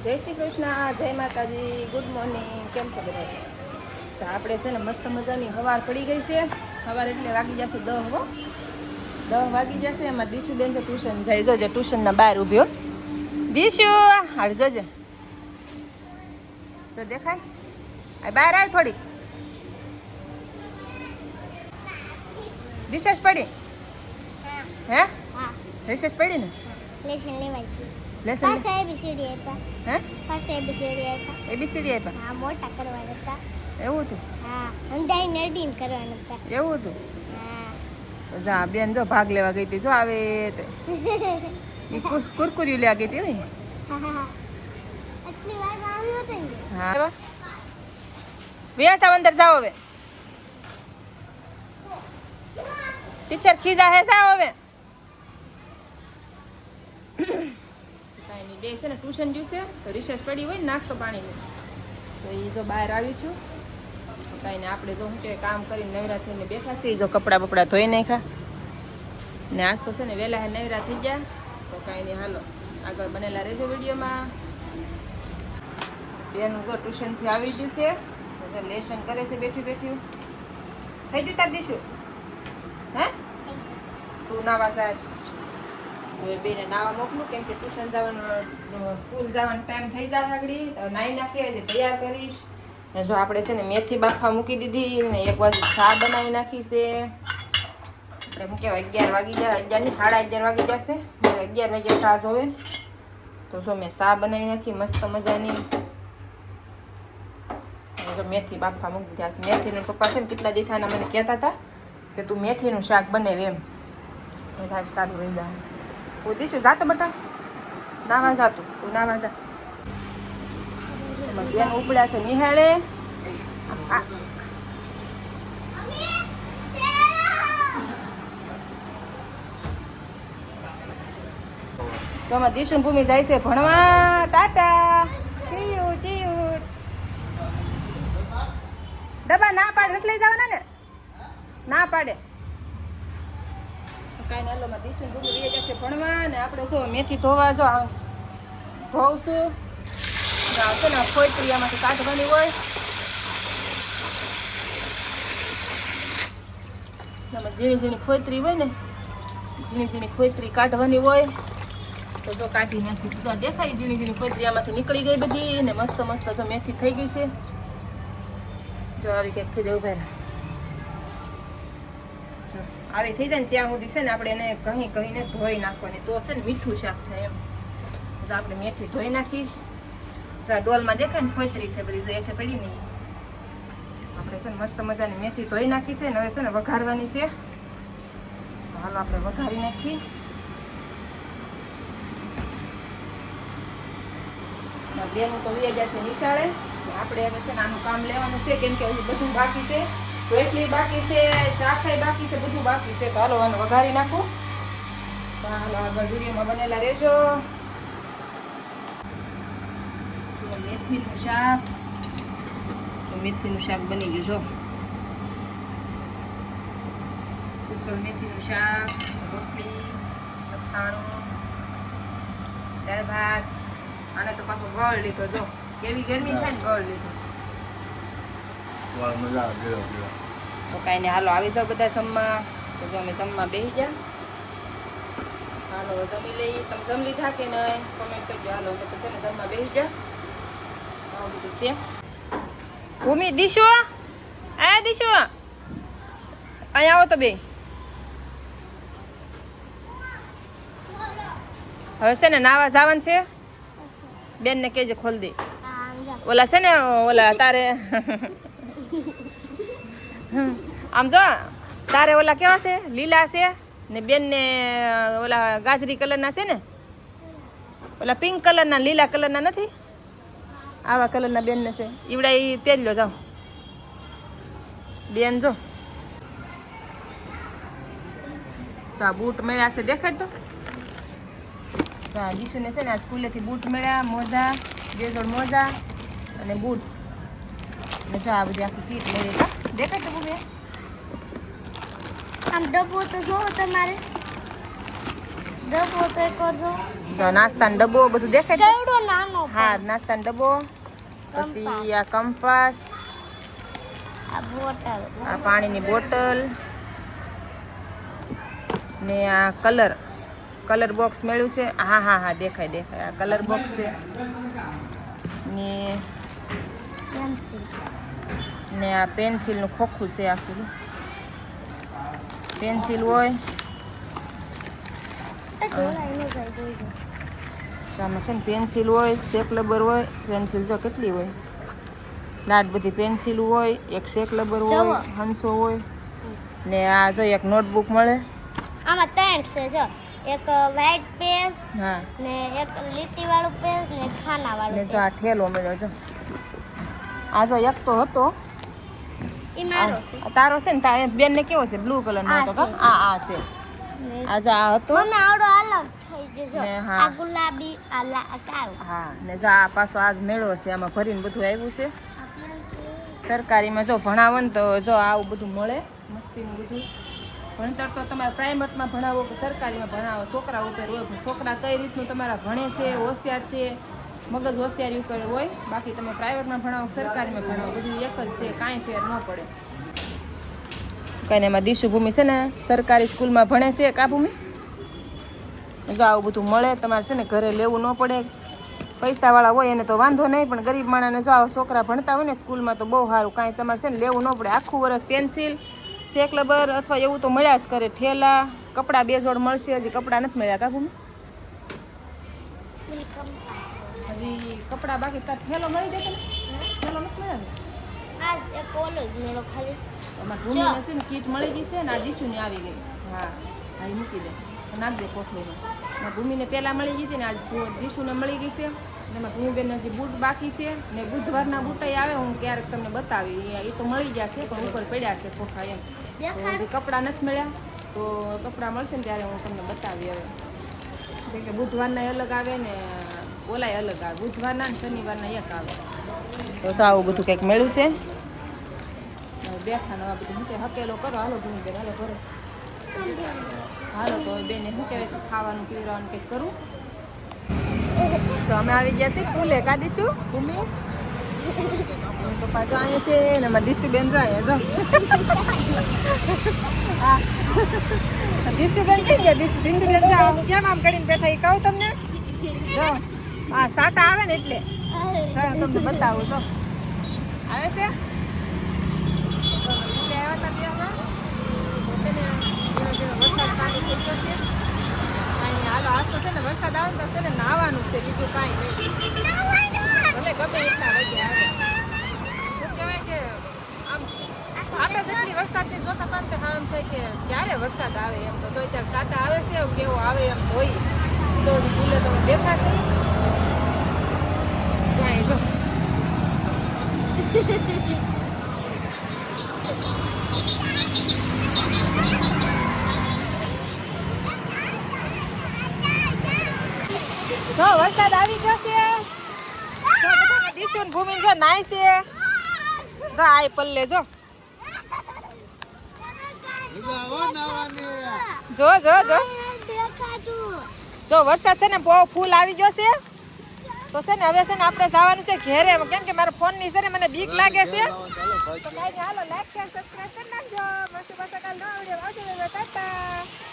જય શ્રી કૃષ્ણ, જય માતાજી, ગુડ મોર્નિંગ. કેમ છો બધા? તો આપણે છે ને મસ્ત મજાની સવાર પડી ગઈ છે. સવાર એટલે વાગી જશે 10 હો, 10 વાગી જશે. એમાં દીશુબેન તો ટ્યુશન જાય, જોજે ટ્યુશનના બહાર ઊભી હો. દીશુ હાલ જોજે, તો દેખાય આ બહાર આવે થોડી. રિસેસ પડી હે? રિસેસ પડી ને? લેસન લેવાય છે. લેસન પાસે એબીસીડી આપ્યા. હે? પાસે એબીસીડી આપ્યા. એબીસીડી આપ્યા? હા, મોટા કરવાના હતા. એવું હતું? હા, અંધાઈને એડિંગ કરવાના હતા. એવું હતું? હા. જા બેન જો ભાગ લેવા ગઈ હતી, જો આવે તે કુરકુરી લેવા ગઈ હતી ને. આટલી વારમાં આવ્યો હતો ને. હા, વ્યાસા અંદર જાઓ હવે. ટીચર ખીજા હે, જાઓ હવે. કાંઈ નહીં, બે છે ને ટ્યુશન દિવસે તો રિસેસ પડી હોય ને નાસ્તો પાણીની, તો એ જો બહાર આવી છું. કાંઈ નહીં, આપણે જો શું કે કામ કરીને નવરા થઈને બેઠા છીએ. જો કપડાં બપડા ધોઈ નાખ્યા ને આજ તો છે ને વહેલા નવરા થઈ ગયા. તો કાંઈ નહીં, હાલો આગળ બનેલા રહેજો વિડીયોમાં. બેનું જો ટ્યુશનથી આવી ગયું છે, જો લેસન કરે છે બેઠી બેઠી. થઈ ગયું તાર દઈશું? હે તું નાવા સાહેબ હવે બેને નાવા મોકલું, કેમ કે ટ્યુશન જવાનું સ્કૂલ જવાનો ટાઈમ થઈ જાય. આગળ નાઈ નાખીએ એટલે તૈયાર કરીશ. ને જો આપણે છે ને મેથી બાફા મૂકી દીધી ને એક બાજુ ચા બનાવી નાખી છે. આપણે શું કહેવાય 11 વાગી જાય, 11 ની 11:30 વાગી જશે. 11 વાગે ચા જોવે તો જો મેં ચા બનાવી નાખી મસ્ત મજાની. જો મેથી બાફા મૂકી દીધા. મેથીના પપ્પા છે ને કેટલા દીથાના મને કહેતા હતા કે તું મેથીનું શાક બનાવે એમ, સારું રહી જાય. હું દીશું જાતો બટા નાવા જાતું, તું નાવા જા. એમાં બેન ઉપડ્યા છે નિહાળે. તો આમાં દીશું ભૂમિ જાય છે ભણવા. ટાટા ચીયું ચીયું. ડબ્બા ના પાડે એટલે જવાના ને, ના પાડે. કાંઈ ના, લોમાં દીશું ભૂમિ લઈ જશે ભણવા. ને આપણે જો મેથી ધોવા જો ધોવશું. છે ને ફોઈટરી આમાંથી કાઢવાની હોય. આમાં ઝીણી ઝીણી ફોઈતરી હોય ને, ઝીણી ઝીણી ફોઈતરી કાઢવાની હોય. તો જો કાઢી નાખી. તો દેખાય ઝીણી ઝીણી ફોઈતરી આમાંથી નીકળી ગઈ બધી. ને મસ્ત મસ્ત જો મેથી થઈ ગઈ છે. જો આવી કંઈક થઈ જાય ઉભા. જો આવી થઈ જાય ને ત્યાં સુધી છે ને આપણે એને કહીને ધોઈ નાખવાની, તો છે ને મીઠું શાક થાય એમ. તો આપણે મેથી ધોઈ નાખી. ડોલમાં દેખાય ને ફોઈતરી છે બધી, જો એઠે પડી નહીં. આપણે છે ને મસ્ત મજાની મેથી ધોઈ નાખી છે ને હવે છે ને વઘારવાની છે. તો હાલો આપણે વઘારી નાખી. બેનું તો વહી જશે નિશાળે. આપણે હવે છે ને આનું કામ લેવાનું છે, કેમ કે હજી બધું બાકી છે. રોટલી બાકી છે, શાકાઈ બાકી છે, બધું બાકી છે. તો હાલો આને વઘારી નાખું. તો હાલો આગળ વિડીયોમાં બનેલા રહેજો. મેથીનું શાક, મેથીનું શાક બની ગયું. જો કુકર મેથીનું શાક, રોટલી, અથાણું, દાળ ભાત. આને તો પાછો ગળ લીધો. જો કેવી ગરમી થાય ને ગળ લીધો. તો કાંઈ નહીં, હાલો આવી જાઓ બધા જમવા. તો જો અમે જમવા બેસી ગયા. હાલો જમી લઈએ. તમે જમી લીધા કે નહીં કોમેન્ટ કરજો. હાલો અમે તો છે ને જમવા બેસી ગયા. ભૂમિ દીશો આ દીશો અહીંયા આવો તો બે. હવે છે ને નાવા જવાનું છે. બેન ને કેજે ખોલ દે. ઓલા છે ને ઓલા તારે આમ જો તારે ઓલા કેવા છે લીલા છે ને બેન ને ઓલા ગાજરી કલરના છે ને, ઓલા પિંક કલરના લીલા કલરના નથી. આવા કલરના બેન ને છે ઈવડા. એ પહેરી લો જાઓ બેન. જો આ બૂટ મળ્યા છે, દેખાડ તો. દીશુને છે ને આ સ્કૂલેથી બૂટ મળ્યા, મોજા, 2 જોડ મોજા અને બૂટ. ને જો આ બધી આખી કીટ મળી. દેખાડ તો બુબે. આમ ડબ્બો તો જોવો તમારે. ડબ્બો તો કરજો જો નાસ્તાનો ડબ્બો બધું દેખાય છે? કેવડો નાનો હા નાસ્તાનો ડબ્બો, પછી આ કંપાસ, આ બોટલ આ પાણીની બોટલ ને આ કલર બોક્સ મળ્યું છે. હા હા હા દેખાય આ કલર બોક્સ છે ને પેન્સિલ ને આ પેન્સિલનું ખોખું છે આખું. પેન્સિલ હોય ઢોળાઈ ન જાય જોઈજો તો આમાં છે ને પેન્સિલ હોય, શેક લબર હોય. પેન્સિલ જો કેટલી હોય, લાટ બધી પેન્સિલ હોય, એક શેક લબર હોય, જુઓ. હંસો હોય ને આ જો એક નોટબુક મળે. આમાં ત્રણ છે જો એક વ્હાઈટ પેજ હા ને એક લીટી વાળું પેજ ને એક ખાના ને વાળું જો આ પેજ ઠેલો મળ્યો જો. આ જો એક તો હતો ઈ મારો છે આ તારો છે ને બેન ને કેવો છે? બ્લુ કલર નો આ હતો છે. કા? આ છે ને આ જો આ હતો. મને આવડો અલગ થઈ ગયો ને જો હા. આ ગુલાબી આ કાળું હા ને જો આ પાછો આજ મેળો છે, આમાં ભરીને બધું આવ્યું છે. સરકારીમાં જો ભણાવો ને તો જો આવું બધું મળે મસ્તીનું બધું. ભણતર તો તમારે પ્રાઇવેટમાં ભણાવો કે સરકારીમાં ભણાવો, છોકરા ઉપર હોય. છોકરા કઈ રીતનું તમારા ભણે છે, હોશિયાર છે, મગજ હોશિયારી ઉપર હોય. બાકી તમે પ્રાઇવેટમાં ભણાવો સરકારીમાં ભણાવો બધું એક જ છે, કાંઈ ફેર ન પડે. કાંઈ એમાં દિશુ ભૂમિ છે ને સરકારી સ્કૂલમાં ભણે છે. કા ભૂમિ? જો આવું બધું મળે તમારે છે ને ઘરે લેવું ન પડે. પૈસાવાળા હોય એને તો વાંધો નહીં, પણ ગરીબ માણસને જો આવા છોકરા ભણતા હોય ને સ્કૂલમાં તો બહુ સારું. કાંઈ તમારે છે ને લેવું ન પડે. આખું વર્ષ પેન્સિલ, શેક લબર અથવા એવું તો મળ્યા જ કરે. ઠેલા, કપડાં 2 જોડ મળશે. હજી કપડાં નથી મળ્યા. કા ભૂમિ? હજી કપડાં બાકી. તાર ઠેલો મળી જશે ને? ઠેલો નથી મળ્યો ને? આ એક ઓલો જ મેળો ખાલી અમારે ભૂમિને છે ને કીટ મળી ગઈ છે ને આ દીશુની આવી ગઈ. હા હા એ મૂકી દે, નાખજે કોથળીમાં. મારા ભૂમિને પહેલાં મળી ગઈ હતી ને આજ દીશુને મળી ગઈ છે. ને એમાં ભૂમિબેનના જે બૂટ બાકી છે ને બુધવારના બૂટાઈ આવે હું ક્યારેક તમને બતાવી. એ તો મળી જશે પણ ઉપર પડ્યા છે ખોખા એમ. તો હજી કપડાં નથી મળ્યા, તો કપડાં મળશે ને ત્યારે હું તમને બતાવી. હવે કેમ કે બુધવારના અલગ આવે ને ઓલાય અલગ આવે. બુધવારના ને શનિવારના એક આવે. તો આવું બધું કંઈક મળ્યું છે. બેઠા નવા બધું શું કે હકેલો કરો. હાલો ભૂમિબેન હાલો કરો. હાલો તો બેને શું કહેવાય કે ખાવાનું પીવડાવવાનું કંઈક કરું. તો અમે આવી ગયા છીએ પુલે. કા દીશું ભૂમિ? પપ્પા જો અહીંયા છે ને અમારા દીશુબેન જો અહીંયા જો. દીશુબેન કઈ ગયા? દીશુબેન જો આમ કેમ આમ કરીને બેઠા એ કહું તમને. જો હા સાટા આવે ને એટલે જો તમને બતાવું. જો આવે છે. હાલો આજ તો છે ને વરસાદ આવે તો છે ને નાહવાનું છે, બીજું કાંઈ નહીં. ભલે ગમે એટલા વાગે આવે. શું કહેવાય કે આમ આપણે જેટલી વરસાદની જોતા પામ તો આમ થાય કે ક્યારે વરસાદ આવે એમ. તો ત્યારે સાટા આવે છે એવું કેવો આવે એમ હોય તો ભૂલે તો બેઠા છે કાંઈ જો. જો વરસાદ આવી ગયો છે. દીશુ ને ભૂમિ જો નાય છે. જો આય પલ્લે જો જો જો જો જો વરસાદ છે ને બહુ ફૂલ આવી ગયો છે. તો છે ને હવે છે ને આપણે જવાનું છે ઘેરે. કેમ કે મારા ફોન ની છે ને મને બીક લાગે છે. તો કાંઈ હાલો લાઈક શેર સબસ્ક્રાઇબ કરી નાખજો. મસ્ત પાછા કાલ નવા વિડીયો આવજો. ટાટા.